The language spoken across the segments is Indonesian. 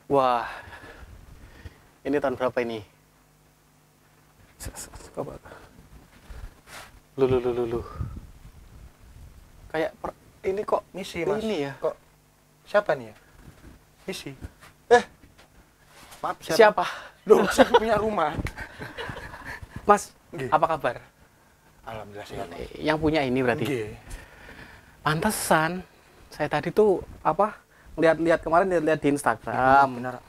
Wah, ini tahun berapa ini? Coba. Lu. Kayak ini kok Misi, Mas. ini ya? Kok siapa nih ya? Misi. Maaf, Siapa? Loh, saya punya rumah. Mas, Nggih. apa kabar? Alhamdulillah sehat. Yang punya ini berarti. Nggih. Pantesan saya tadi tuh lihat kemarin lihat di Instagram. Benar.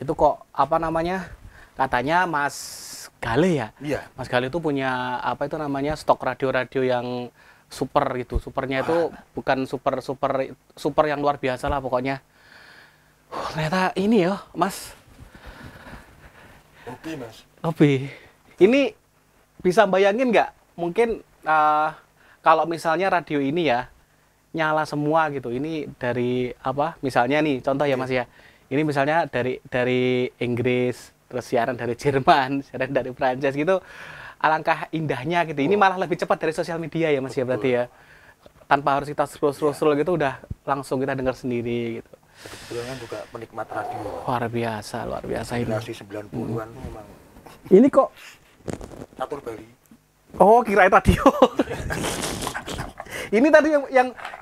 Itu kok apa namanya? Katanya Mas Gale ya? Iya. Mas Gale itu punya apa itu namanya? Stok radio-radio yang super gitu. Supernya itu bukan super yang luar biasa lah pokoknya. Ternyata ini ya, Mas. Oke, Mas. Hobi. Ini bisa bayangin nggak? Mungkin kalau misalnya radio ini ya nyala semua gitu. Ini dari apa? Misalnya nih, contoh ya Mas ya. Ini misalnya dari Inggris, terus siaran dari Jerman, siaran dari Prancis gitu. Alangkah indahnya gitu. Ini malah lebih cepat dari sosial media ya Mas ya berarti ya. Tanpa harus kita scroll gitu udah langsung kita dengar sendiri gitu. Kebetulan juga penikmat radio. Luar biasa ini. Generasi 90-an memang Ini kok catur Bali. oh, kirain radio. Ini tadi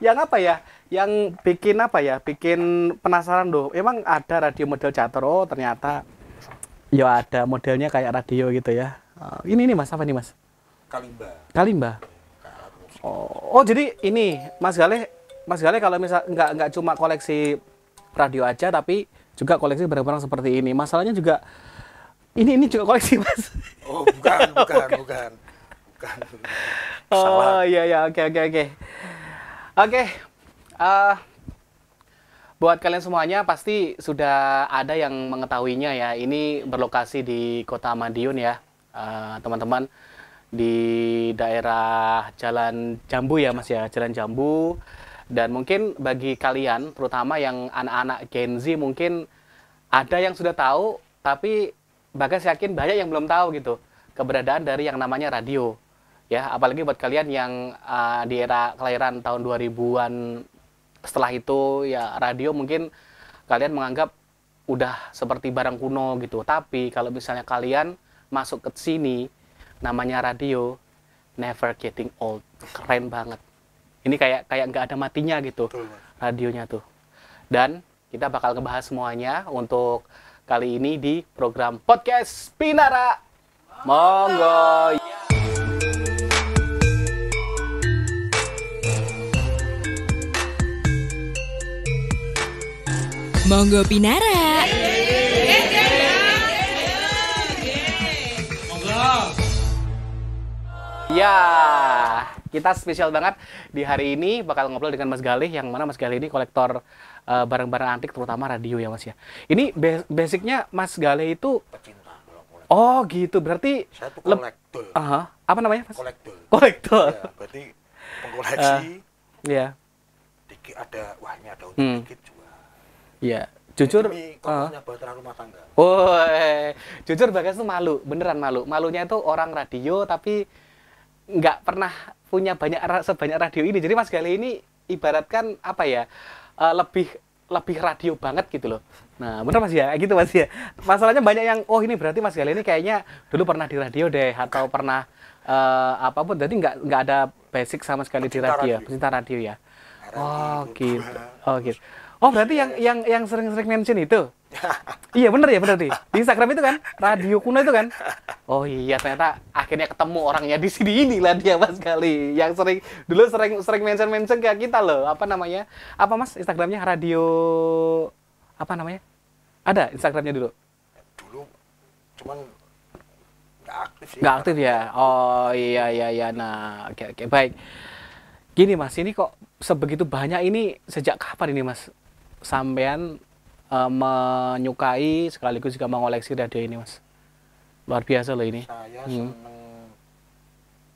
yang apa ya? Yang bikin apa ya? Bikin penasaran loh. Emang ada radio model catur? Oh, ternyata ya ada modelnya kayak radio gitu ya. Ini Mas, apa nih Mas? Kalimba. Kalimba. Oh, jadi ini Mas Gale kalau misal nggak cuma koleksi radio aja tapi juga koleksi barang-barang seperti ini. Masalahnya juga ini juga koleksi Mas. Oh, bukan. Oh iya oke. Oke. Buat kalian semuanya pasti sudah ada yang mengetahuinya ya. Ini berlokasi di Kota Madiun ya, teman-teman, di daerah Jalan Jambu ya Mas ya, Jalan Jambu. Dan mungkin bagi kalian, terutama yang anak-anak Gen Z mungkin ada yang sudah tahu, tapi bahkan saya yakin banyak yang belum tahu gitu keberadaan dari yang namanya radio. Ya, apalagi buat kalian yang di era kelahiran tahun 2000-an, setelah itu ya radio mungkin kalian menganggap udah seperti barang kuno gitu. Tapi kalau misalnya kalian masuk ke sini, namanya radio, never getting old. Keren banget. Ini kayak nggak ada matinya gitu. Betul, Mas. Radionya tuh. Dan kita bakal ngebahas semuanya untuk kali ini di program Podcast Pinara. Monggo. Monggo Pinara. Ya, kita spesial banget di hari ini bakal ngobrol dengan Mas Galih, yang mana Mas Galih ini kolektor barang-barang antik terutama radio ya Mas ya. Ini basicnya Mas Galih itu Pecinta kalau kolektor. oh gitu, berarti Saya tuh kolektor. apa namanya Mas? Kolektor. Kolektor. Ya, berarti pengkoleksi. Iya. Dikit ada, wah ini ada untuk dikit juga. Iya. Jujur Ini komposnya baterai rumah tangga. jujur Bagas tuh malu, beneran malu. Malunya itu orang radio tapi nggak pernah punya sebanyak radio ini. Jadi Mas Galih ini ibaratkan apa ya, lebih radio banget gitu loh. Nah bener Mas ya, gitu Mas ya. Masalahnya banyak yang oh ini berarti Mas Galih ini kayaknya dulu pernah di radio deh atau pernah apapun. Jadi nggak ada basic sama sekali di radio, pecinta radio ya. Oh gitu. Oh gitu. Oh berarti yang sering-sering mention itu? Iya bener ya berarti di Instagram itu kan radio kuno itu kan? Oh iya ternyata akhirnya ketemu orangnya di sini, inilah dia Mas Galih yang dulu sering mention kayak kita loh. Apa namanya? Apa Mas Instagramnya? Radio apa namanya? Ada Instagramnya dulu? Dulu cuman nggak aktif sih. Nggak aktif ya? Oh iya. Nah oke baik. Gini Mas, ini kok sebegitu banyak ini sejak kapan ini Mas? Sampean menyukai sekaligus juga mengoleksi radio ini Mas. Luar biasa loh ini. Saya seneng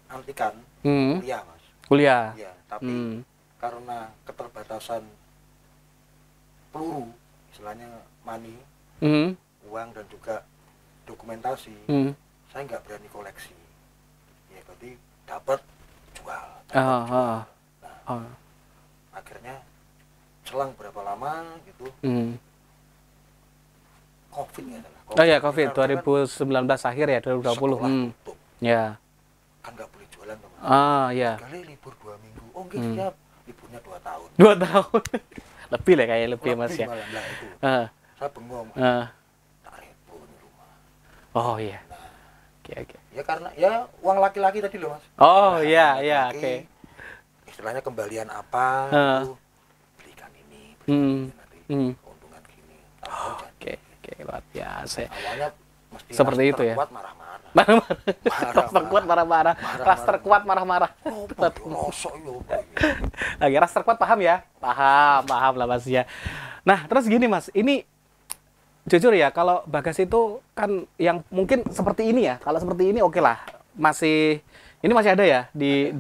antikan Hmm. kuliah Mas. Kuliah. Iya, tapi karena keterbatasan peluru, istilahnya money, Hmm. uang dan juga dokumentasi, Hmm. saya nggak berani koleksi. Ya berarti dapat jual. Oh. Akhirnya selang berapa lama gitu, Hmm. COVID nggak salah. Oh ya, COVID Kita kan 2019 akhir ya, 2020. sekolah tutup. Ya. Kan nggak boleh jualan teman. Ah, ya. Kali libur 2 minggu. Oh nggih siap. Liburnya 2 tahun. 2 tahun. Lebih lah kayak lebih Mas Lebih ya. malah, lah itu. Ah, Saya bengong. ah. Tak repot di rumah. Oh iya. Nah, Oke, oke. ya karena ya uang laki-laki tadi loh mas. Oh Nah, iya, uang iya, laki-laki, oke. Istilahnya kembalian apa itu belikan ini, belikan Hmm, ini nanti hmm. keuntungan gini. Tahu jadi. Oke, oke, luar biasa. Ya. Awalnya mesti Seperti ras itu ya. terkuat marah-marah. Marah-marah. Ras terkuat marah-marah. Ras terkuat marah-marah. Oh, rosok yo. Lagi ras terkuat paham ya? Paham, paham lah Mas ya. Nah, terus gini Mas, ini jujur ya, kalau Bagas itu kan yang mungkin seperti ini ya. Kalau seperti ini oke lah. Masih ini masih ada ya di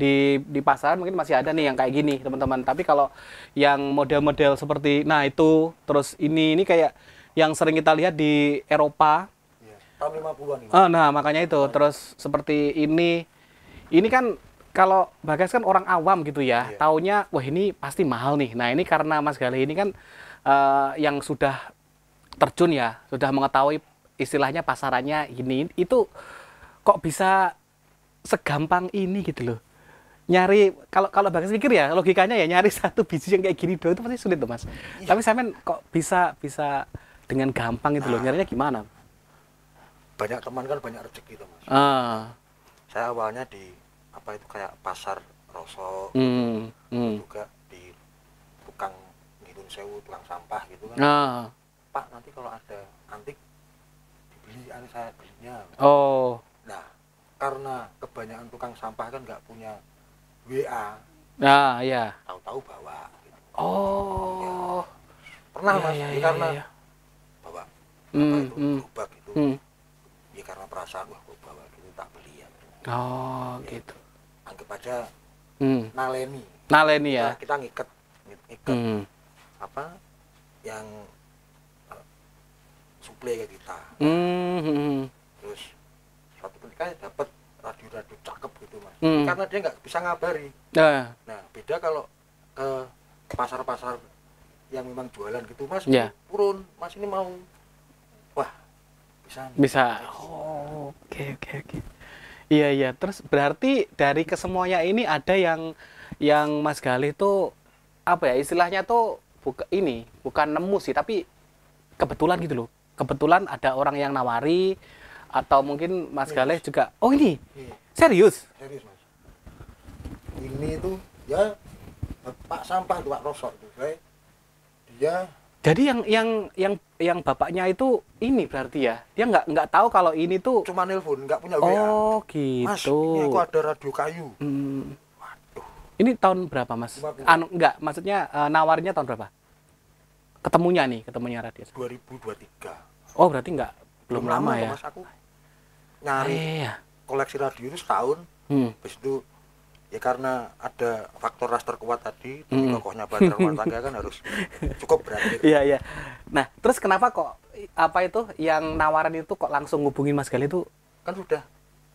pasaran, mungkin masih ada nih yang kayak gini, teman-teman. Tapi kalau yang model-model seperti nah itu, terus ini kayak yang sering kita lihat di Eropa. Iya, tahun 50-an ini. Nah, makanya itu. Terus seperti ini kan kalau Bagas kan orang awam gitu ya, Iya. taunya wah ini pasti mahal nih. Nah, ini karena Mas Galih ini kan yang sudah terjun ya, sudah mengetahui istilahnya pasarannya ini, itu kok bisa segampang ini gitu loh. Nyari kalau Bagas pikir ya, logikanya ya nyari satu biji yang kayak gini doang itu pasti sulit tuh Mas. Iya. Tapi sampean kok bisa dengan gampang gitu loh. Nyarinya gimana? Banyak teman kan banyak rezeki tuh mas. Ah. Saya awalnya di apa itu kayak pasar rosok, juga di tukang ngidun sewu, tukang sampah gitu kan. Ah. Pak nanti kalau ada antik dibeli, ada saya belinya. Oh. Nah karena kebanyakan tukang sampah kan nggak punya WA, Nah, ya. tahu-tahu bawa. Gitu. Oh. Pernah Ya, mas, ya, ya, ya, karena ya. bawa apa Hmm, itu hmm. gerobak gitu. Hmm. Ya karena perasaan wah kok bawa gitu tak beli ya. Oh, gitu. Anggap aja Hmm. naleni. Naleni ya. Kita ngiket Hmm. apa yang suplai ke kita. Hmm. Terus suatu ketika dapat radio-radio cakep gitu mas. Hmm. Karena dia nggak bisa ngabari. Nah, Nah beda kalau ke pasar-pasar yang memang jualan gitu mas, Ya. turun mas ini mau, wah bisa. nih. bisa. Oh, oke, oke, oke. Iya, iya. Terus berarti dari kesemuanya ini ada yang Mas Galih tuh apa ya istilahnya tuh bukan nemu sih, tapi kebetulan gitu loh. Kebetulan ada orang yang nawari atau mungkin Mas Galih juga. Oh, ini Iya, serius? serius mas. Ini tuh ya Pak sampah tuh Pak Rosok tuh, dia Jadi yang bapaknya itu ini berarti ya. Dia nggak tahu kalau ini tuh. cuma nelpon, nggak punya WA. Oh, Mas, gitu. ini aku ada radio kayu. Hmm. Waduh, Ini tahun berapa, Mas? 50. Enggak, maksudnya nawarnya tahun berapa? Ketemunya Radius. 2023. Oh, berarti belum lama kok, ya. Mas, aku nyari Iya. koleksi radio itu setahun. Hmm. Habis itu ya karena ada faktor ras terkuat tadi, tokohnya Badar rumah tangga kan harus cukup berani. Iya, iya. Nah, terus kenapa kok apa itu yang nawaran itu kok langsung ngubungin Mas Galih itu? Kan sudah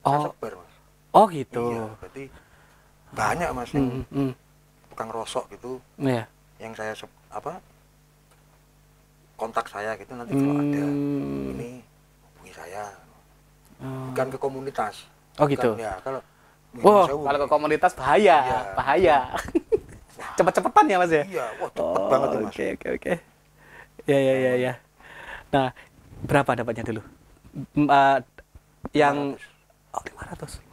Oh. sebar mas. Oh, gitu. Iya, berarti banyak mas yang tukang rosok gitu, Iya. yang saya kontak saya gitu, nanti kalau ada ini hubungi saya. Bukan ke komunitas. Oh, gitu. Bukan, ya, kalau Oh, Sewu, kalau ke komunitas bahaya, Iya. bahaya. Cepet-cepetan ya, Mas ya? iya, wah cepet banget tuh mas. Oke, oke, oke. Ya, ya, ya, ya. Nah, berapa dapatnya dulu? Yang 500.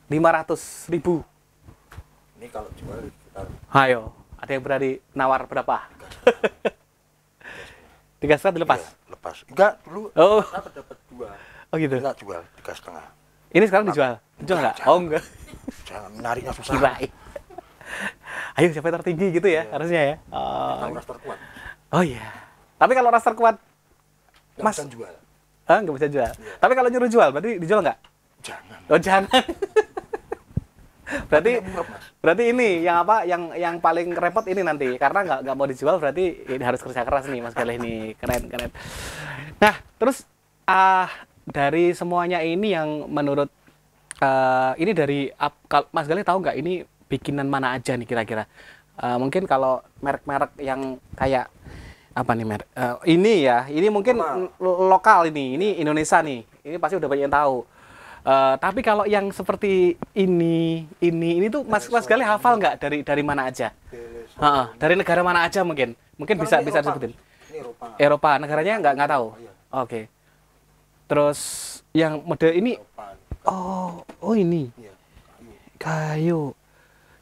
500.000. Ini kalau jual sekitar Ayo, ada yang berani nawar berapa? 3,5 dilepas. iya, lepas. Enggak, dulu Oh. dapat 2. Oh gitu. Enggak jual 3,5. Ini sekarang dijual? Dijual nggak? Jangan. Oh enggak. Jangan nariknya susah. Kirain. Ayo siapa yang tertinggi gitu ya, Iya. harusnya ya. Tahu ras terkuat. Oh iya. Tapi kalau ras terkuat, Nggak Mas. bisa jual. nggak bisa jual. Iya. Tapi kalau nyuruh jual, berarti dijual nggak? Jangan. Oh jangan. berarti Tapi murah, Mas. berarti ini yang apa? Yang paling repot ini nanti karena nggak mau dijual berarti ini harus kerja keras nih Mas Galih nih, keren keren. Nah terus dari semuanya ini yang menurut ini dari Mas Galih tahu nggak ini bikinan mana aja nih kira-kira? Mungkin kalau merek-merek yang kayak Apa nih Mer? Ini ya, ini mungkin lokal ini Indonesia nih. Ini pasti udah banyak yang tahu. Tapi kalau yang seperti ini tuh Mas Gali hafal nggak dari mana aja? Dari negara mana aja mungkin bisa disebutin. Ini Eropa. Eropa, negaranya nggak tahu. Oke. Terus yang model ini, oh ini Iya, kayu.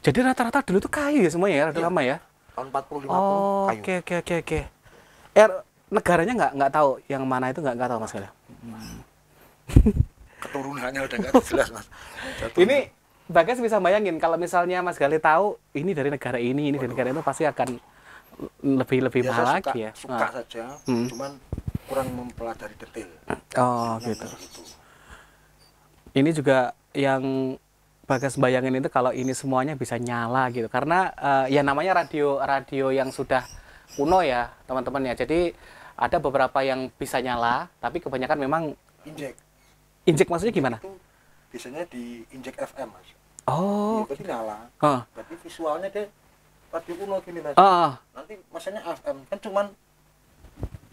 Jadi rata-rata dulu tuh kayu ya semuanya ya, rada lama ya. tahun 40 50 Oh, kayu. oke. Negaranya nggak tahu yang mana itu nggak tahu Mas Gali. Keturunannya udah nggak jelas Mas. Ini Bagas bisa bayangin kalau misalnya Mas Gali tahu ini dari negara ini dari negara itu pasti akan lebih Ya, mahal saya lagi ya. suka saja, cuman kurang mempelajari detail. Oh, gitu. Ini juga yang Bagas bayangin itu kalau ini semuanya bisa nyala gitu. Karena ya namanya radio yang sudah kuno ya, teman-teman ya. Jadi ada beberapa yang bisa nyala, tapi kebanyakan memang injek maksudnya gimana? Itu biasanya di injek FM Mas. Oh, Berarti nyala. Berarti visualnya dia radio kuno gini Mas. Nanti masanya FM kan cuman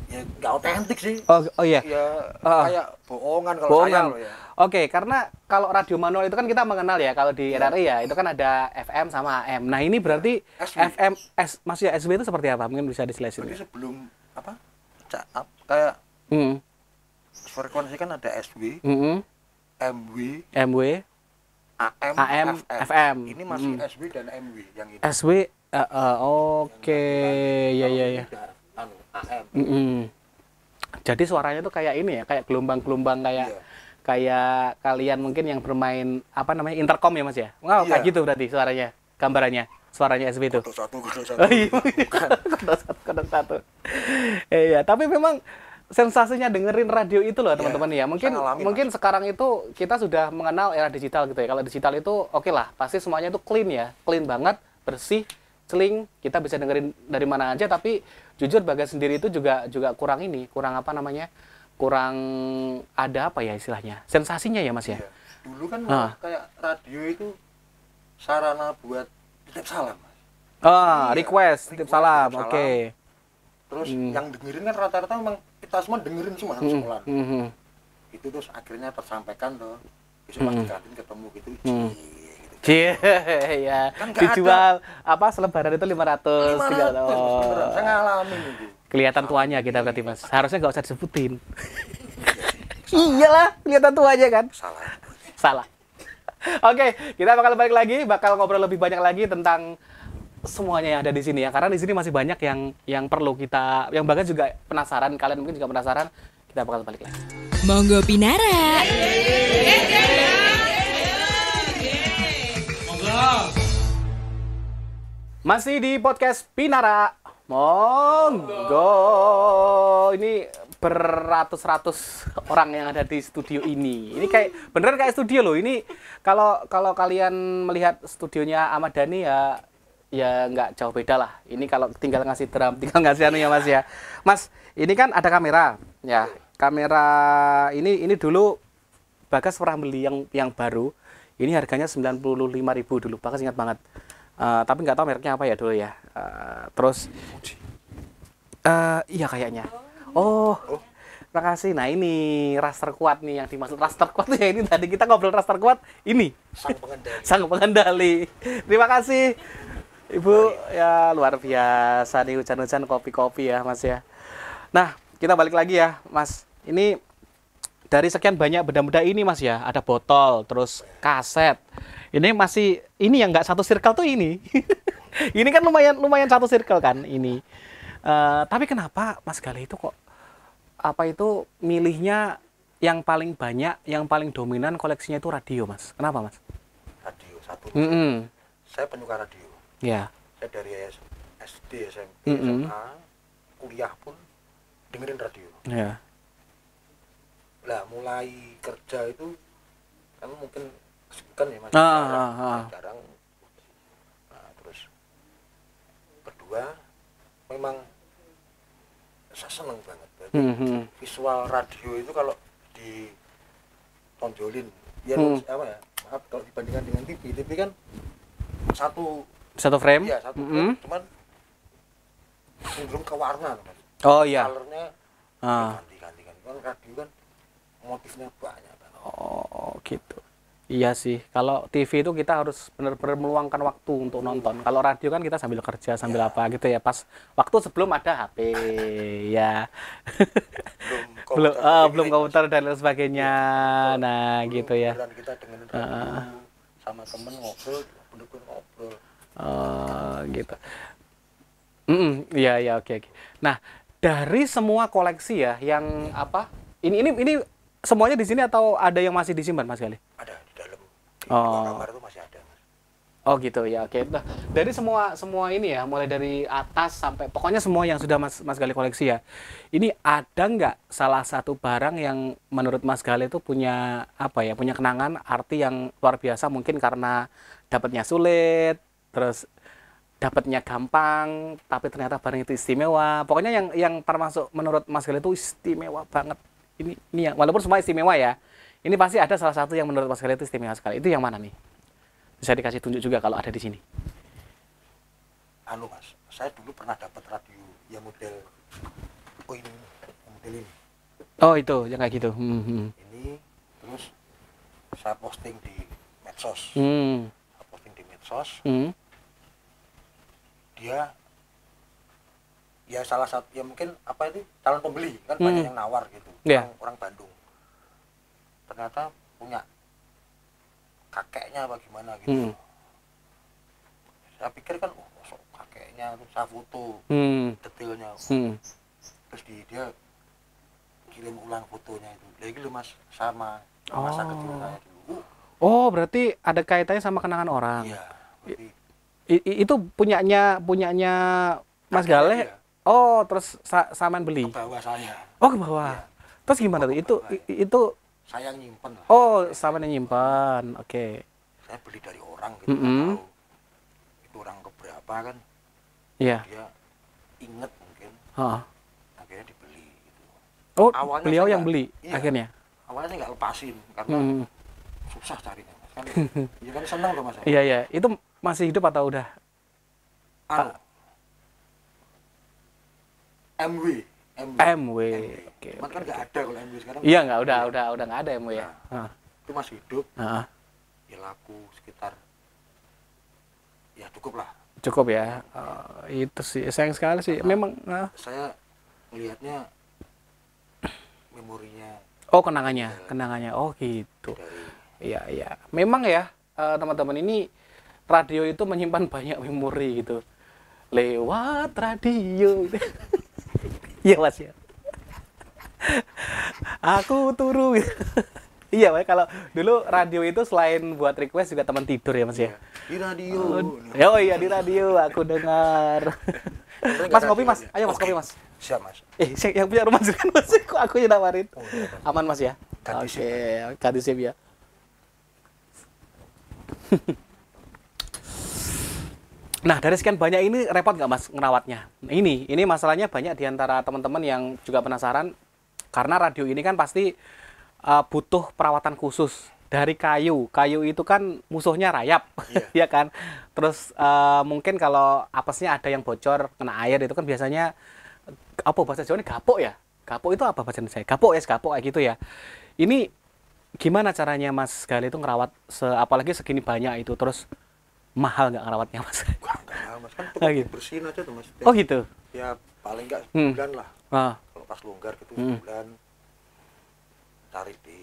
ya nggak otentik sih. Oh iya. Ya kayak bohongan kalau saya loh ya. Oke, karena kalau radio manual itu kan kita mengenal ya, kalau di RRI ya itu kan ada FM sama AM. Nah ini berarti FM maksudnya SW itu seperti apa? Mungkin bisa dijelasin. Jadi sebelum apa? Kayak frekuensi kan ada SW, MW, AM, FM. Ini masih SW dan MW yang ini. SW, oke, ya. AM. Jadi suaranya tuh kayak ini ya, kayak gelombang-gelombang kayak kalian mungkin yang bermain apa namanya intercom ya Mas ya? Kayak gitu berarti suaranya, gambarannya, suaranya SW itu. Kodok satu. Oh, iya. Kodok satu. Iya, tapi memang sensasinya dengerin radio itu loh teman-teman ya. Mungkin sekarang itu kita sudah mengenal era digital gitu ya. Kalau digital itu oke lah, pasti semuanya itu clean ya, clean banget, bersih, celing, kita bisa dengerin dari mana aja. Tapi jujur Bagas sendiri itu juga kurang apa namanya, kurang ada apa ya istilahnya, sensasinya ya Mas ya. Iya. Dulu kan kayak radio itu sarana buat titip salam Mas. Request titip salam, oke. Terus yang dengerin kan rata-rata memang kita semua dengerin semua anak sekolah. Itu terus akhirnya tersampaikan tuh. Besok pas dikatin ketemu gitu. Ya. Kan dijual apa selebaran itu 500 saya ngalamin itu. Kelihatan tuanya kita berarti Mas. Harusnya nggak usah disebutin. Iyalah, kelihatan tuanya kan. Salah. Oke, kita bakal balik lagi, bakal ngobrol lebih banyak lagi tentang semuanya yang ada di sini ya. Karena di sini masih banyak yang perlu kita, yang Bagas juga penasaran, kalian mungkin juga penasaran. Kita bakal balik lagi. Monggo Pinara. Masih di podcast Pinara. Monggo. Ini beratus-ratus orang yang ada di studio ini. Ini kayak beneran kayak studio loh. Ini kalau kalian melihat studionya Ahmad Dhani ya nggak jauh beda lah. Ini kalau tinggal ngasih drum, tinggal ngasih anu ya Mas ya. Mas, ini kan ada kamera ya. Kamera ini dulu Bagas pernah beli yang baru. Ini harganya 95.000 dulu. Bagas ingat banget. Tapi nggak tahu mereknya apa ya dulu ya. Terus iya kayaknya. Oh, makasih. Nah ini raster kuat nih yang dimaksud raster kuat ya, ini tadi kita ngobrol raster kuat ini. Sang pengendali. Terima kasih Ibu ya, luar biasa nih hujan-hujan kopi-kopi ya Mas ya. Nah kita balik lagi ya Mas. Ini dari sekian banyak benda-benda ini Mas ya, ada botol, terus kaset. Ini masih, ini yang nggak satu circle tuh ini. Ini kan lumayan satu circle kan ini. Tapi kenapa Mas Gali itu kok apa itu milihnya yang paling banyak, yang paling dominan koleksinya itu radio Mas? Kenapa Mas? Radio satu. Saya penyuka radio. Ya. Saya dari SD, SMP, SMA, kuliah pun dengerin radio. Ya. Lah mulai kerja itu kan mungkin kesibukan ya Mas. Jarang. Nah, terus kedua memang saya seneng banget. Visual radio itu kalau ditonjolin ya apa ya? Maaf kalau dibandingkan dengan TV kan satu frame. Iya, satu frame. Cuman cenderung ke warna Mas. Oh iya. Colornya ganti-ganti kan radio kan motifnya banyak kan. Oh gitu. Iya sih, kalau TV itu kita harus benar-benar meluangkan waktu untuk nonton. Kalau radio kan kita sambil kerja, sambil apa gitu ya. Pas waktu sebelum ada HP, ya. Belum komputer dan lain sebagainya. Nah, gitu ya. Kita dengan radio sama temen ngobrol, bener-bener ngobrol. Gitu. Iya, oke. Nah, dari semua koleksi ya, yang apa? Ini semuanya di sini atau ada yang masih disimpan, Mas Gali? Ada di dalam. Di kamar itu masih ada, Mas. Oh gitu ya, oke. Nah, dari semua ini ya, mulai dari atas sampai pokoknya semua yang sudah Mas Gali koleksi ya. Ini ada nggak salah satu barang yang menurut Mas Gali itu punya apa ya, punya kenangan arti yang luar biasa, mungkin karena dapatnya sulit, terus dapatnya gampang, tapi ternyata barang itu istimewa. Pokoknya yang termasuk menurut Mas Gali itu istimewa banget. Ini yang walaupun semua istimewa ya. Ini pasti ada salah satu yang menurut Mas Gali itu istimewa sekali. Itu yang mana nih? Bisa dikasih tunjuk juga kalau ada di sini. Mas, saya dulu pernah dapat radio yang model yang model ini. Oh itu, yang kayak gitu. Ini terus saya posting di medsos. Saya posting di medsos. Dia ya salah satu ya mungkin apa itu calon pembeli kan banyak yang nawar gitu. Orang Bandung. Ternyata punya kakeknya apa gimana gitu. Saya pikir kan kakeknya itu saya foto detailnya. Terus dia kirim ulang fotonya itu. Lagi lu Mas sama masa kecil saya dulu. Oh, berarti ada kaitannya sama kenangan orang. Iya. Itu punyanya Mas Gale. Oh, terus samaan beli. Ke bawah saya. Oh, ke bawah. Iya. Terus gimana tuh? Itu saya nyimpen lah. Oh, sama nyimpan. Oke. Saya beli dari orang gitu, tahu. Itu orang keberapa kan? Iya. Dia inget mungkin. Akhirnya dibeli gitu. Oh, awalnya beliau yang beli akhirnya. Awalnya saya nggak lepasin karena susah carinya. Kan, ya kan senang tuh Mas. Iya. Itu masih hidup atau udah? MW. Oke. Cuman kan nggak ada kalau MW sekarang. Iya nggak, udah nggak ada MW ya. Itu masih hidup. Ya laku sekitar ya cukup lah. Cukup ya. Itu sih sayang sekali sih. Karena memang. Saya melihatnya memorinya. Oh kenangannya. Oh gitu. Iya. Memang ya teman-teman, ini radio itu menyimpan banyak memori gitu. Lewat radio. Iya Mas ya. Aku turu. Iya Mas, kalau dulu radio itu selain buat request juga teman tidur ya Mas ya. Di radio. Oh iya, di radio aku dengar. Mas ngopi Mas. Ayo Mas, kopi Mas. Siap Mas. Yang punya rumah juga Mas. Kok aku yang nawarin. Aman Mas ya. Oke, ganti sip ya. Nah, dari sekian banyak ini repot nggak Mas ngerawatnya? Ini masalahnya banyak di antara teman-teman yang juga penasaran, karena radio ini kan pasti butuh perawatan khusus. Dari kayu itu kan musuhnya rayap, ya kan? Terus mungkin kalau apesnya ada yang bocor, kena air, itu kan biasanya apa bahasa Jawa ini gapok ya? Gapok itu apa bahasa Indonesia? Gapok kayak gitu ya. Ini gimana caranya Mas Gali itu ngerawat apalagi segini banyak itu, terus mahal nggak ngerawatnya Mas? Enggak mahal Mas, kan cukup gitu. Bersihin aja tuh Mas. Oh gitu? Ya paling nggak sebulan lah. Kalau pas longgar gitu sebulan, cari di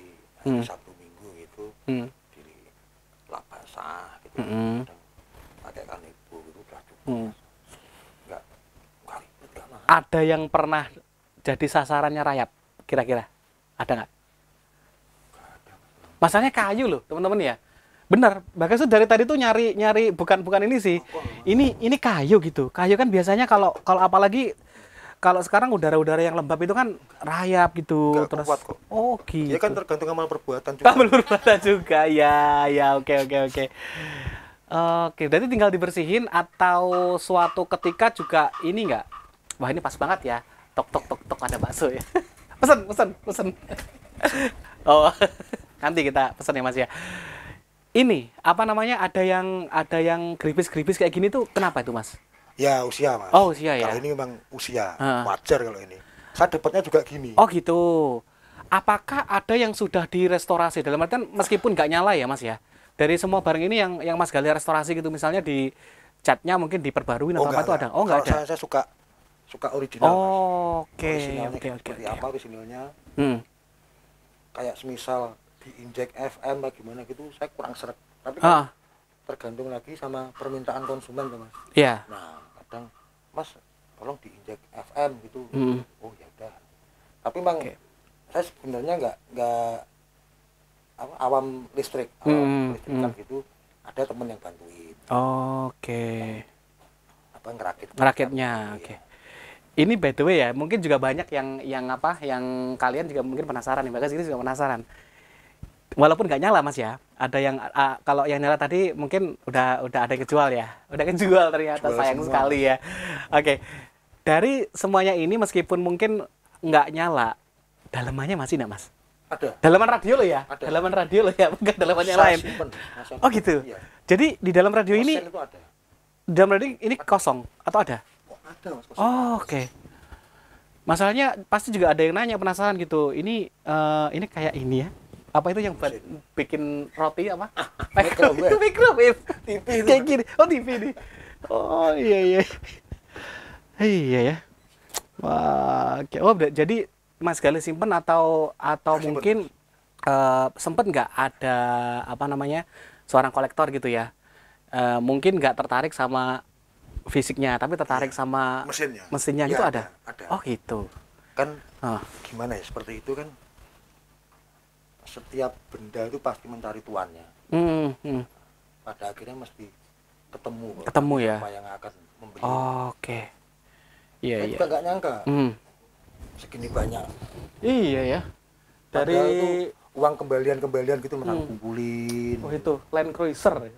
Sabtu Minggu gitu, di lap basah gitu, pakai kanibu gitu udah cukup. Nggak ribet, nggak mahal. Ada yang pernah jadi sasarannya rayap kira-kira? Ada nggak? Masalahnya kayu loh teman-teman ya. Benar, Bagas tuh dari tadi tuh nyari bukan ini sih. Ini kayu gitu. Kayu kan biasanya kalau apalagi kalau sekarang udara yang lembab itu kan rayap gitu. Nggak terus kuat kok. Oh gitu. Ya kan tergantung amal perbuatan juga. Amal perbuatan juga. Ya, oke. Oke, berarti tinggal dibersihin atau suatu ketika juga ini enggak? Wah, ini pas banget ya. Tok ada bakso ya. Pesen. Oh, nanti kita pesen ya Mas ya. Ini apa namanya, ada yang geripis kayak gini tuh kenapa itu Mas? Ya usia Mas. Oh usia ya. Kalau ini memang usia, wajar kalau ini. Saya dapatnya juga gini. Oh gitu. Apakah ada yang sudah direstorasi? Dalam artian meskipun nggak nyala ya Mas ya. Dari semua barang ini yang Mas Gali restorasi gitu, misalnya di catnya mungkin diperbarui atau apa itu ada? Oh nggak ada. Saya suka original. Oh, oke. Seperti apa originalnya? Kayak semisal diinjek FM gimana gitu, saya kurang seret. Tapi kan tergantung lagi sama permintaan konsumen tuh Mas. Iya. Nah kadang Mas tolong diinjek FM gitu. Oh ya udah. Tapi memang saya sebenarnya nggak awam listrik, listrikan gitu. Ada temen yang bantuin. Apa ngerakitnya. Oke. Ini by the way ya, mungkin juga banyak yang kalian juga mungkin penasaran nih, Bagas ini juga penasaran. Walaupun nggak nyala Mas ya, ada yang kalau yang nyala tadi mungkin udah ada yang kejual ya, udah kejual ternyata, sayang sekali ya. Oke, dari semuanya ini meskipun mungkin nggak nyala, dalamannya masih nggak Mas? Ada. Dalaman radio loh ya? Ada. Dalaman radio loh ya, bukan dalaman yang lain. Oh gitu. Iya. Jadi di dalam radio ini, di dalam radio ini kosong atau ada? Ada Mas. Oh, oke. Masalahnya pasti juga ada yang nanya, penasaran gitu. Ini kayak ini ya. Apa itu yang buat bikin roti apa? Microwave. TV kayak gini. Oh, TV ini. Oh, iya. Iya ya. Wah, oke. Oh, jadi Mas Gali simpen atau mungkin sempet nggak ada seorang kolektor gitu ya? Mungkin nggak tertarik sama fisiknya, tapi tertarik sama mesinnya gitu ada? Oh gitu. Kan gimana ya, seperti itu kan, setiap benda itu pasti mencari tuannya. Pada akhirnya mesti ketemu ya apa yang akan membeli. Oke. Iya. Saya juga nggak nyangka segini banyak. Iya ya. Dari itu uang kembalian gitu menang kumpulin. Oh itu Land Cruiser.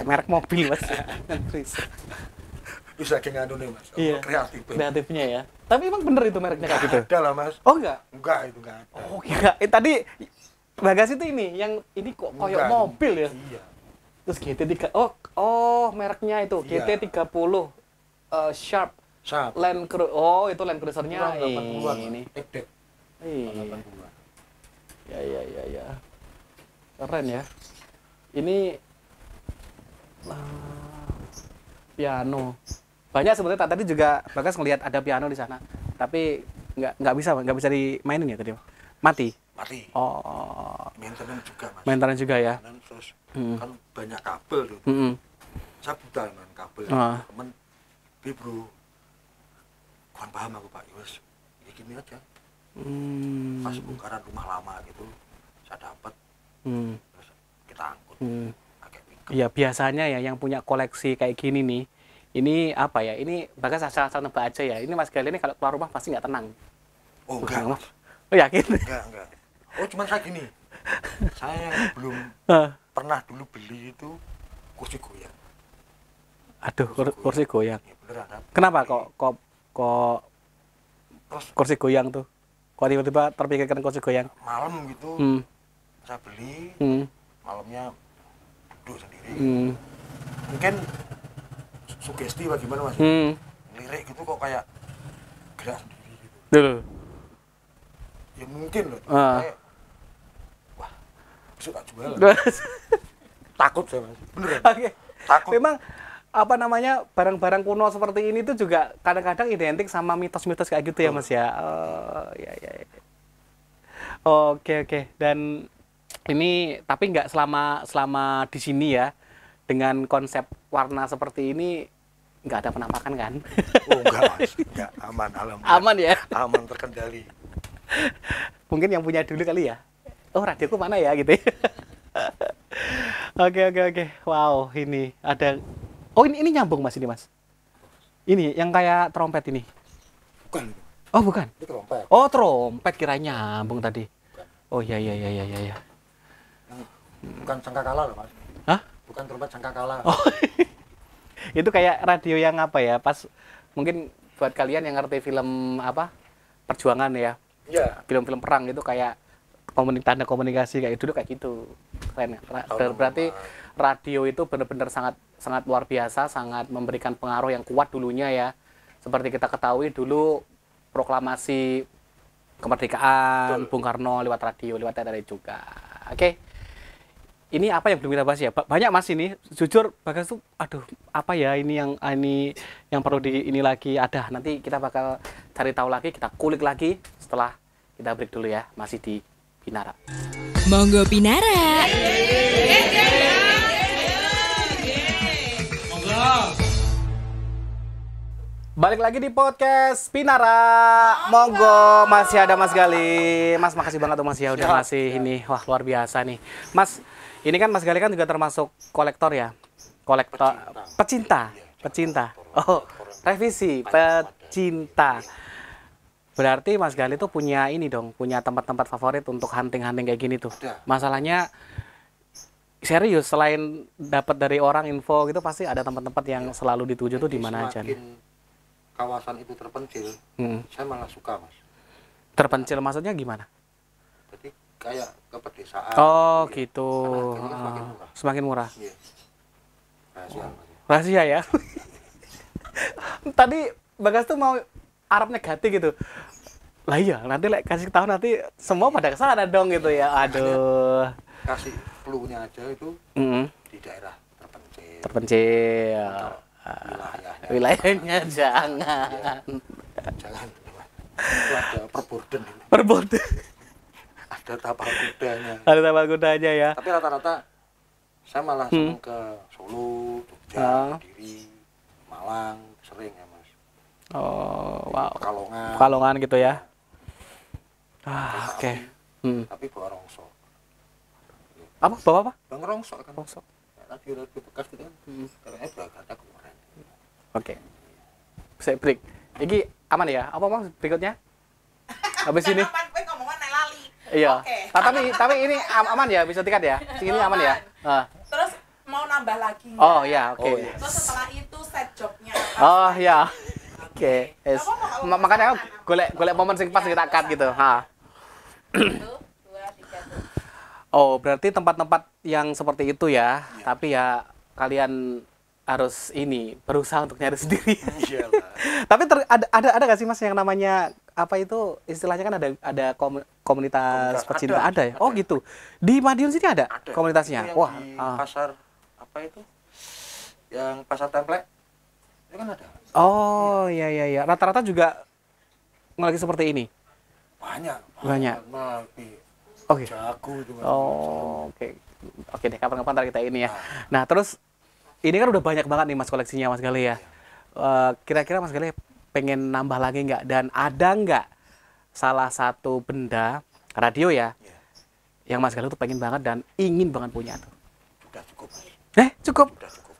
Merek mobil Mas. Land Cruiser. Bisa kayak nganu nih Mas. Iya. Kreatifnya ya. Tapi emang bener itu mereknya kayak gitu? Ada lah Mas. Oh enggak? Enggak, itu enggak ada. Oh enggak. Tadi Bagas itu yang ini kok koyok mobil ya? Iya. Terus GT3. Oh mereknya itu GT30 Sharp. Land Cruiser. Oh itu Land Cruiser-nya ini. Iya. Ya. Keren ya. Ini piano. Banyak sebenarnya tadi juga Bagas ngelihat ada piano di sana, tapi nggak bisa dimainin ya tadi. Mati. Oh. Maintenance juga ya. Terus kan banyak kabel tuh. Saya buta dengan kabel. Temen, bro, kurang paham aku Pak. Yus, ya gini aja. Pas bongkaran rumah lama gitu, saya dapat. Terus kita angkut. Iya biasanya ya yang punya koleksi kayak gini nih. Ini apa ya? Ini Bagas asal nebak aja ya. Ini Mas Gali ini kalau keluar rumah pasti nggak tenang. Oh enggak Mas. Oh yakin? Enggak. Oh cuman saya gini. Saya yang belum pernah dulu beli itu kursi goyang. Aduh, kursi goyang. Ya, beneran. Kenapa kok kursi goyang tuh? Kok tiba-tiba terpikirkan kursi goyang? Malam gitu. Saya beli. Malamnya duduk sendiri. Mungkin sugesti bagaimana Mas? Lirik gitu kok kayak gerak sendiri gitu. Ya mungkin loh. Kayak, wah, besok tak jual. Takut saya Mas. Beneran. Oke. Takut. Memang barang-barang kuno seperti ini tuh juga kadang-kadang identik sama mitos-mitos kayak gitu ya Mas ya. Ya. Oke. Dan ini tapi nggak selama di sini ya. Dengan konsep warna seperti ini nggak ada penampakan kan? Oh enggak Mas, enggak, aman, alhamdulillah. Aman ya? Aman, terkendali. Mungkin yang punya dulu kali ya? Oh radioku mana ya gitu ya? Oke. Wow, ini ada. Oh ini nyambung Mas ini Mas. Ini yang kayak trompet ini. Bukan. Oh bukan? Itu trompet. Oh trompet kira nyambung tadi. Bukan. Oh iya. Bukan sangkakala loh Mas. Hah? Bukan trompet sangkakala. Oh. Itu kayak radio yang apa ya? Pas mungkin buat kalian yang ngerti film apa? Perjuangan ya. Iya. Film-film perang itu kayak tanda komunikasi kayak dulu kayak gitu. Keren. Berarti radio itu benar-benar sangat sangat luar biasa, sangat memberikan pengaruh yang kuat dulunya ya. Seperti kita ketahui dulu proklamasi kemerdekaan Bung Karno lewat radio, lewat TNRI juga. Oke. Ini apa yang belum kita bahas ya? Banyak Mas ini. Jujur Bagas tuh aduh, apa ya ini yang perlu ini lagi ada. Nanti kita bakal cari tahu lagi, kita kulik lagi setelah kita break dulu ya. Masih di Binara. Monggo Binara. Balik lagi di podcast Binara. Monggo, masih ada Mas Gali. Mas, makasih banget tuh Mas ya udah ngasih ini. Wah, luar biasa nih. Mas, ini kan Mas Gali kan juga termasuk kolektor ya. Kolektor pecinta. Oh, revisi pecinta. Berarti Mas Gali tuh punya ini dong, punya tempat-tempat favorit untuk hunting-hunting kayak gini tuh. Masalahnya serius, selain dapat dari orang info gitu pasti ada tempat-tempat yang selalu dituju tuh di mana aja nih. Kawasan itu terpencil, saya malah suka Mas. Terpencil maksudnya gimana? Jadi kayak ke pedesaan. Oh gitu. Semakin murah. Iya. Rahasia. Rahasia ya. Tadi Bagas tuh mau Arab negatif gitu. Lah iya, nanti kasih tahu nanti semua pada kesana dong gitu ya. Aduh. Kasih clue-nya aja itu di daerah terpencil. Terpencil. Wilayahnya jangan. Itu ada perborden. Ada tapal kudanya. Ada tapal kudanya ya. Tapi rata-rata saya malah seneng ke Solo, Jogja, Kediri, Malang, sering ya Mas. Oh, wow. Pekalongan gitu ya. Oke. Tapi bawa rongsok. Apa? Bawa apa? Bang rongsok kan. Rongsok. Radio bekas gitu kan. Karena berangkat kemarin. Oke. Saya break. Iki aman ya? Apa Mas berikutnya? Habis ini. Iya. Tapi ini aman ya, bisa tiket ya? Ini aman ya? Terus mau nambah lagi. Oh ya, oke. Terus setelah itu set jobnya. Oh ya. Oke. Makanya golek momen sing pas kita cut gitu. Ha. 1, 2, 3 tuh. Oh, berarti tempat-tempat yang seperti itu ya. Tapi ya kalian harus berusaha untuk nyari sendiri. Iyalah. Tapi ada nggak sih Mas yang namanya apa itu istilahnya kan ada komunitas pecinta ada ya? Oh gitu. Di Madiun sini ada komunitasnya. Wah, di pasar apa itu? Yang pasar template itu kan ada. Oh iya. Rata-rata juga lagi seperti ini. Banyak. Oke. Jago itu. Oh, oke deh, kapan-kapan ntar kita ini ya. Nah, terus ini kan udah banyak banget nih Mas koleksinya Mas Gali ya. Kira-kira Mas Gali pengen nambah lagi nggak? Dan ada nggak salah satu benda radio ya yang Mas Gali tuh pengen banget dan ingin banget punya tuh? Udah cukup. Cukup? Udah cukup.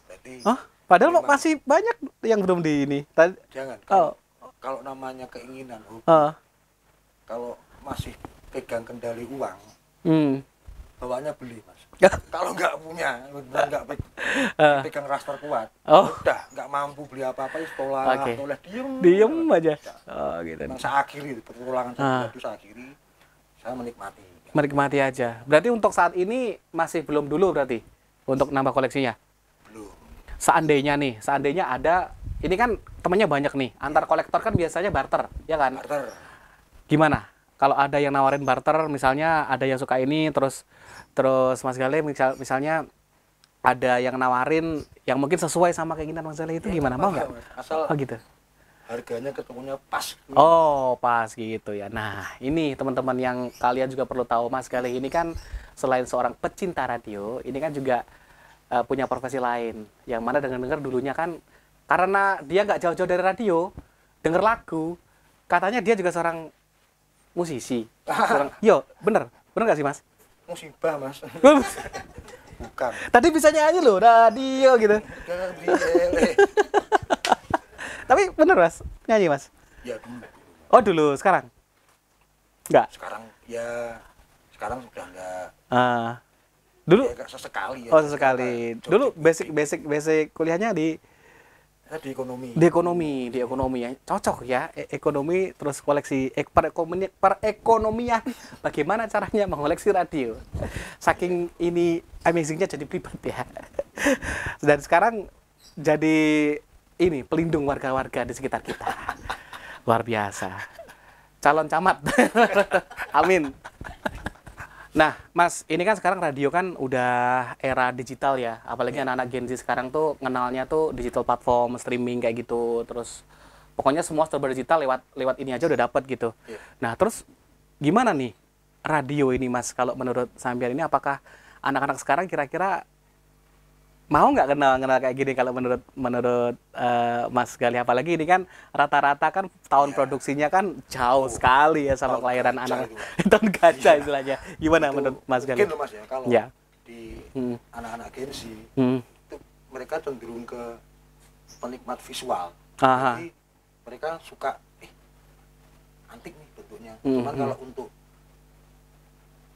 Berarti padahal masih banyak yang belum di ini. Jangan. Kalau namanya keinginan, kalau masih pegang kendali uang, bawaannya beli Mas. Kalau nggak punya, nggak pegang raster kuat, udah nggak mampu beli apa-apa, tolak, diem aja. Oh gitu. Saya akhiri petualangan saya akhiri, saya menikmati aja. Berarti untuk saat ini masih belum dulu berarti untuk nambah koleksinya. Belum. Seandainya ada, ini kan temennya banyak nih. Antar kolektor kan biasanya barter, ya kan? Barter. Gimana? Kalau ada yang nawarin barter, misalnya ada yang suka ini, terus Mas Gali misalnya ada yang nawarin yang mungkin sesuai sama keinginan Mas Gali itu gimana? Mau nggak? Asal gitu. Harganya ketemunya pas. Oh, pas gitu ya. Nah, ini teman-teman yang kalian juga perlu tahu, Mas Gali ini kan selain seorang pecinta radio, ini kan juga punya profesi lain. Yang mana dengar-dengar dulunya kan karena dia nggak jauh-jauh dari radio, denger lagu, katanya dia juga seorang musisi. Bener nggak sih Mas? Musibah Mas. Bukan. Tadi bisa nyanyi loh radio gitu. Tapi bener Mas, nyanyi Mas? Ya dulu. Oh dulu, sekarang? Enggak? Sekarang sudah enggak. Dulu? Ya, sesekali ya. Oh sesekali. Dulu basic kuliahnya di Di ekonomi ya. Cocok ya, ekonomi terus koleksi perekonomian. Bagaimana caranya mengoleksi radio? Saking ini amazingnya jadi pribadi ya. Dan sekarang jadi ini pelindung warga-warga di sekitar kita. Luar biasa. Calon camat. Amin. Nah, Mas, ini kan sekarang radio kan udah era digital ya. Apalagi anak-anak Gen Z sekarang tuh kenalnya tuh digital platform, streaming kayak gitu. Terus pokoknya semua serba digital lewat ini aja udah dapet gitu. Nah, terus gimana nih radio ini, Mas? Kalau menurut sampean ini apakah anak-anak sekarang kira-kira mau nggak kenal kayak gini kalau menurut Mas Galih? Apalagi ini kan rata-rata kan tahun produksinya kan jauh sekali ya sama kelahiran anak tahun gajah istilahnya. Gimana itu, menurut Mas Galih? Mungkin Mas ya kalau di anak-anak Gen Z itu mereka cenderung ke penikmat visual. Jadi mereka suka antik nih bentuknya. Cuman kalau untuk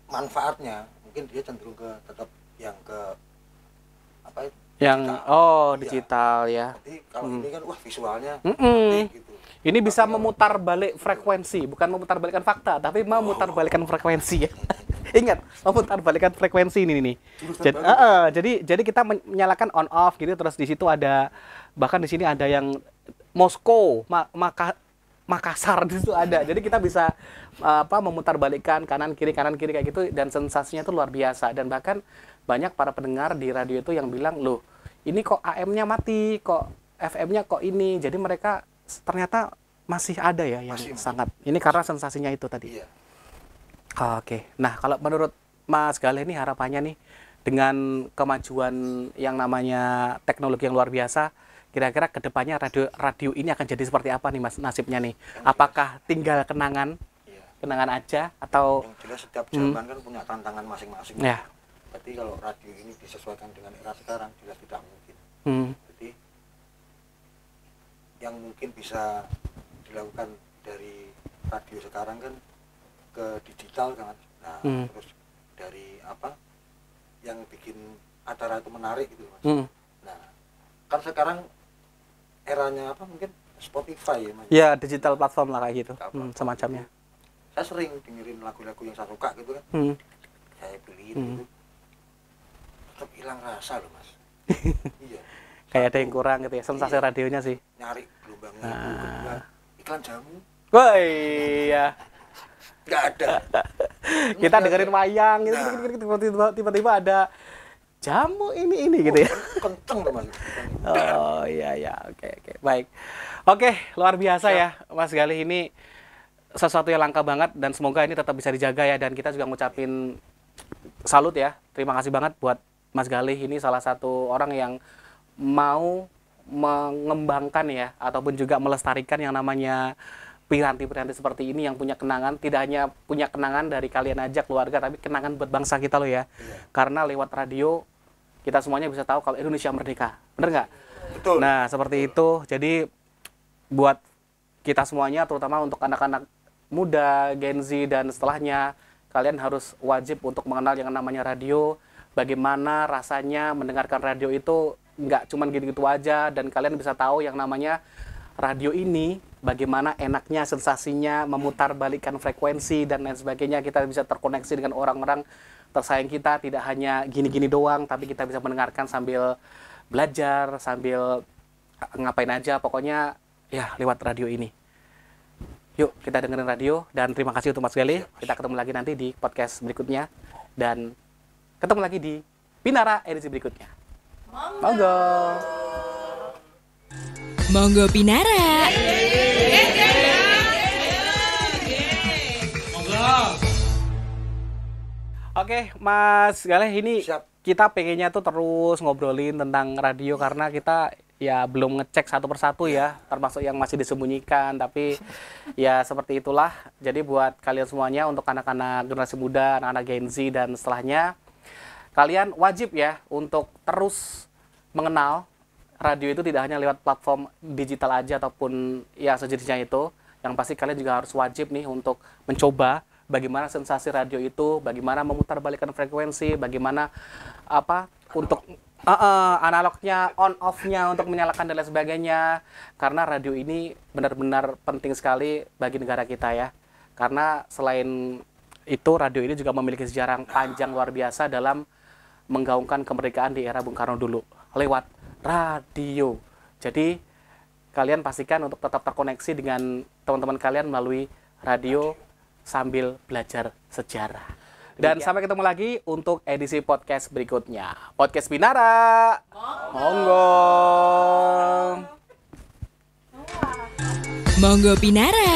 manfaatnya mungkin dia cenderung ke tetap yang ke apa itu? Yang digital ya. Jadi kalau ini kan wah visualnya gitu. Ini bisa memutar balik frekuensi, bukan memutar balikan fakta, tapi memutar balikan frekuensi ya. Ingat, memutar balikan frekuensi ini nih. Jadi kita menyalakan on off gitu, terus di situ ada bahkan di sini ada yang Moskow, Makassar di situ ada. Jadi kita bisa memutar balikan kanan kiri kayak gitu, dan sensasinya itu luar biasa. Dan bahkan banyak para pendengar di radio itu yang bilang, loh ini kok AM-nya mati, kok FM-nya kok ini. Jadi mereka ternyata masih ada ya yang sangat ini karena sensasinya itu tadi. Iya. Oke. Nah, kalau menurut Mas Galih ini harapannya nih dengan kemajuan yang namanya teknologi yang luar biasa, kira-kira kedepannya radio ini akan jadi seperti apa nih, Mas, nasibnya nih? Apakah tinggal kenangan aja atau yang jelas setiap zaman kan punya tantangan masing-masing. Ya. Berarti kalau radio ini disesuaikan dengan era sekarang jelas tidak mungkin. Jadi yang mungkin bisa dilakukan dari radio sekarang kan ke digital kan. Nah, terus dari apa yang bikin acara itu menarik gitu, Mas. Nah, kan sekarang eranya apa mungkin Spotify ya, Mas. Ya, digital platform lah kayak gitu. Semacamnya. Saya sering dengerin lagu-lagu yang saya suka gitu kan. Saya beliin gitu. Tetap hilang rasa loh, Mas. Iya. Kayak ada yang kurang gitu ya, sensasi radionya sih. Nyari gelombang kedua, iklan jamu. Wah iya. Nggak ada. Kita dengerin wayang gitu, tiba-tiba ada jamu ini gitu ya. Kenceng loh, Mas. Oh iya, oke. Baik. Oke, luar biasa ya Mas Galih, ini sesuatu yang langka banget dan semoga ini tetap bisa dijaga ya, dan kita juga ngucapin salut ya. Terima kasih banget buat Mas Galih, ini salah satu orang yang mau mengembangkan ya ataupun juga melestarikan yang namanya piranti-piranti seperti ini yang punya kenangan, tidak hanya punya kenangan dari kalian aja keluarga, tapi kenangan buat bangsa kita loh ya. Karena lewat radio kita semuanya bisa tahu kalau Indonesia merdeka, bener nggak? Betul. Nah seperti itu, jadi buat kita semuanya, terutama untuk anak-anak muda, Gen Z dan setelahnya, kalian harus wajib untuk mengenal yang namanya radio. Bagaimana rasanya mendengarkan radio itu, nggak cuman gitu-gitu aja, dan kalian bisa tahu yang namanya radio ini bagaimana enaknya, sensasinya, memutar balikan frekuensi dan lain sebagainya. Kita bisa terkoneksi dengan orang-orang tersayang kita, tidak hanya gini-gini doang, tapi kita bisa mendengarkan sambil belajar, sambil ngapain aja, pokoknya ya lewat radio ini. Yuk kita dengerin radio, dan terima kasih untuk Mas Galih. Kita ketemu lagi nanti di podcast berikutnya, dan ketemu lagi di Pinara edisi berikutnya. Monggo. Monggo Pinara. Oke, Mas Galih, ini kita pengennya tuh terus ngobrolin tentang radio karena kita ya belum ngecek satu persatu ya, termasuk yang masih disembunyikan, tapi ya seperti itulah. Jadi buat kalian semuanya, untuk anak-anak generasi muda, anak-anak Gen Z dan setelahnya, kalian wajib ya untuk terus mengenal radio itu tidak hanya lewat platform digital aja ataupun ya sejenisnya itu. Yang pasti kalian juga harus wajib nih untuk mencoba bagaimana sensasi radio itu, bagaimana memutar balikan frekuensi, bagaimana untuk Analognya, on off-nya untuk menyalakan dan lain sebagainya. Karena radio ini benar-benar penting sekali bagi negara kita ya. Karena selain itu, radio ini juga memiliki sejarah yang panjang luar biasa dalam menggaungkan kemerdekaan di era Bung Karno dulu lewat radio. Jadi kalian pastikan untuk tetap terkoneksi dengan teman-teman kalian melalui radio sambil belajar sejarah. Dan sampai ketemu lagi untuk edisi podcast berikutnya. Podcast Binara. Monggo. Monggo Binara.